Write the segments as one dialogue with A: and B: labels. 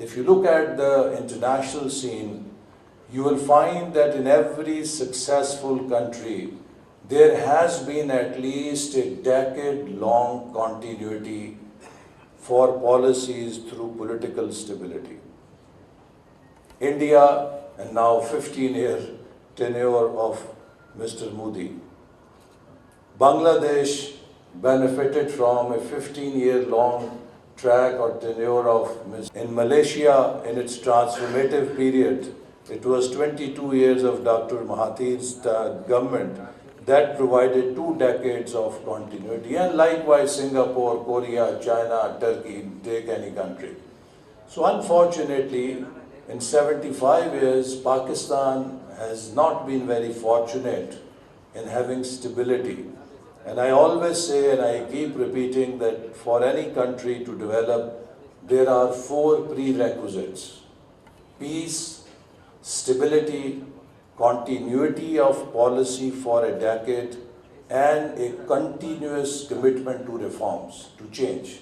A: if you look at the international scene, you will find that in every successful country, there has been at least a decade-long continuity for policies through political stability. India, and now 15-year tenure of Mr. Modi. Bangladesh benefited from a 15-year-long track or tenure of Mr. In Malaysia, in its transformative period, it was 22 years of Dr. Mahathir's government that provided 2 decades of continuity. And likewise, Singapore, Korea, China, Turkey, take any country. So unfortunately, in 75 years, Pakistan has not been very fortunate in having stability. And I always say, and I keep repeating, that for any country to develop, there are 4 prerequisites: peace, stability, continuity of policy for a decade, and a continuous commitment to reforms, to change.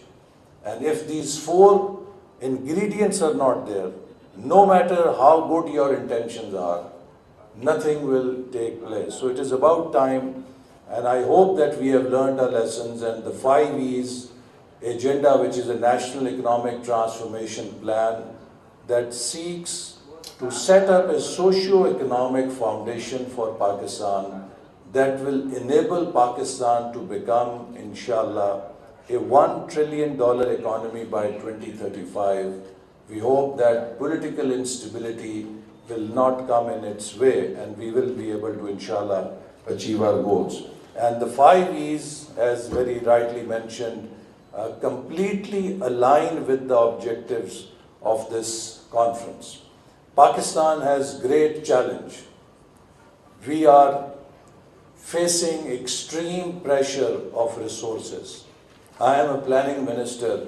A: And if these 4 ingredients are not there, no matter how good your intentions are, nothing will take place. So it is about time, and I hope that we have learned our lessons, and the 5 E's agenda, which is a national economic transformation plan that seeks to set up a socio-economic foundation for Pakistan that will enable Pakistan to become, inshallah, a $1 trillion economy by 2035. We hope that political instability will not come in its way, and we will be able to, inshallah, achieve our goals. And the 5 E's, as very rightly mentioned, completely align with the objectives of this conference. Pakistan has great challenge. We are facing extreme pressure of resources. I am a planning minister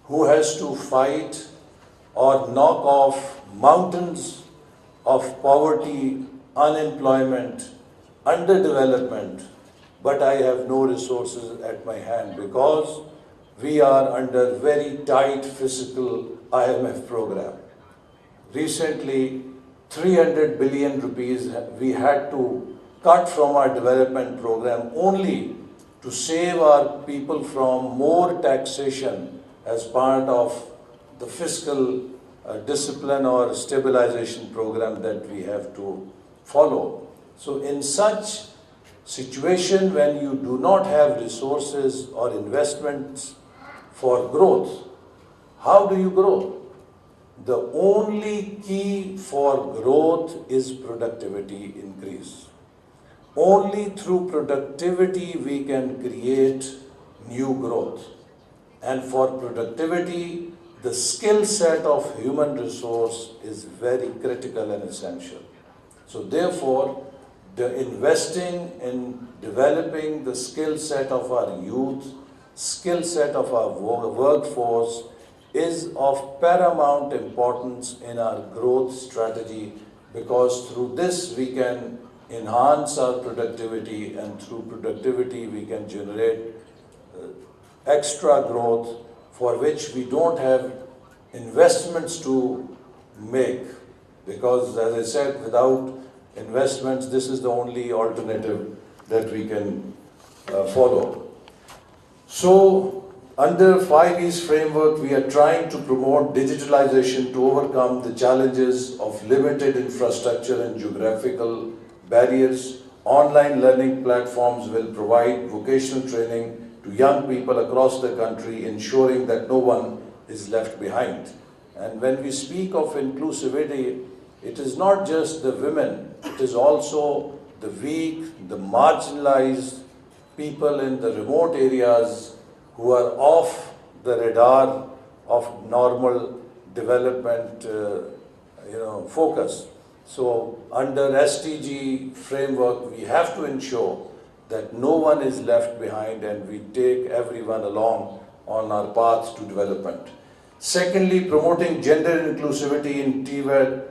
A: who has to fight or knock off mountains of poverty, unemployment, underdevelopment, but I have no resources at my hand because we are under very tight fiscal IMF program. Recently, 300 billion rupees we had to cut from our development program only to save our people from more taxation as part of the fiscal discipline or stabilization program that we have to follow. So in such situation, when you do not have resources or investments for growth, how do you grow? The only key for growth is productivity increase. Only through productivity we can create new growth. And for productivity, the skill set of human resource is very critical and essential. So therefore, the investing in developing the skill set of our youth, skill set of our workforce is of paramount importance in our growth strategy, because through this we can enhance our productivity, and through productivity we can generate extra growth for which we don't have investments to make, because as I said, without investments, this is the only alternative that we can follow. So under 5 E's framework, we are trying to promote digitalization to overcome the challenges of limited infrastructure and geographical barriers. Online learning platforms will provide vocational training to young people across the country, ensuring that no one is left behind. And when we speak of inclusivity, it is not just the women, it is also the weak, the marginalized people in the remote areas who are off the radar of normal development focus. So under SDG framework, we have to ensure that no one is left behind and we take everyone along on our path to development. Secondly, promoting gender inclusivity in TVET,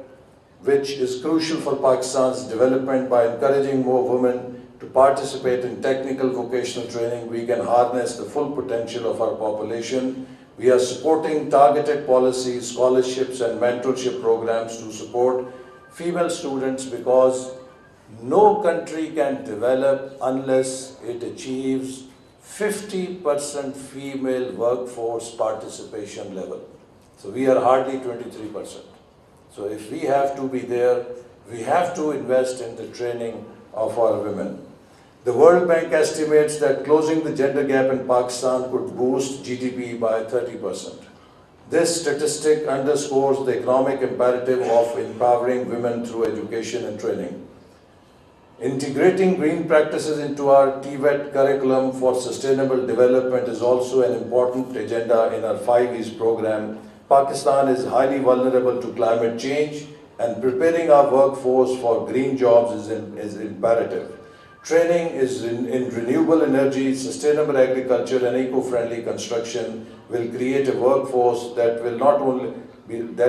A: which is crucial for Pakistan's development. By encouraging more women to participate in technical vocational training, we can harness the full potential of our population We are supporting targeted policies, scholarships and mentorship programs to support female students because no country can develop unless it achieves 50% female workforce participation level. So we are hardly 23%. So if we have to be there, we have to invest in the training of our women. The World Bank estimates that closing the gender gap in Pakistan could boost GDP by 30%. This statistic underscores the economic imperative of empowering women through education and training. Integrating green practices into our TVET curriculum for sustainable development is also an important agenda in our 5 E's program. Pakistan is highly vulnerable to climate change, and preparing our workforce for green jobs is imperative. Training is in renewable energy, sustainable agriculture and eco-friendly construction will create a workforce that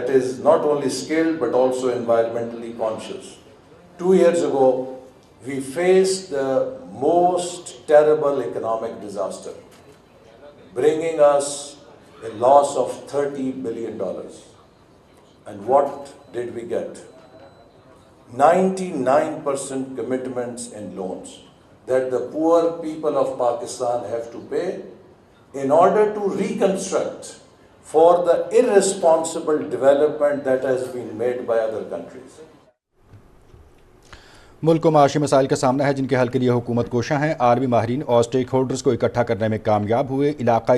A: is not only skilled but also environmentally conscious. 2 years ago, we faced the most terrible economic disaster, bringing us a loss of $30 billion. And what did we get? 99% commitments in loans that the poor people of Pakistan have to pay in order to reconstruct for the irresponsible development that has been made by other countries.
B: मुल्क को माशी मसाइल का सामना है जिनके हल के लिए हुकूमत कोशां है। आर्मी माहिरीन और स्टेक होल्डर्स को इकट्ठा करने में कामयाब हुए। इलाक़ाई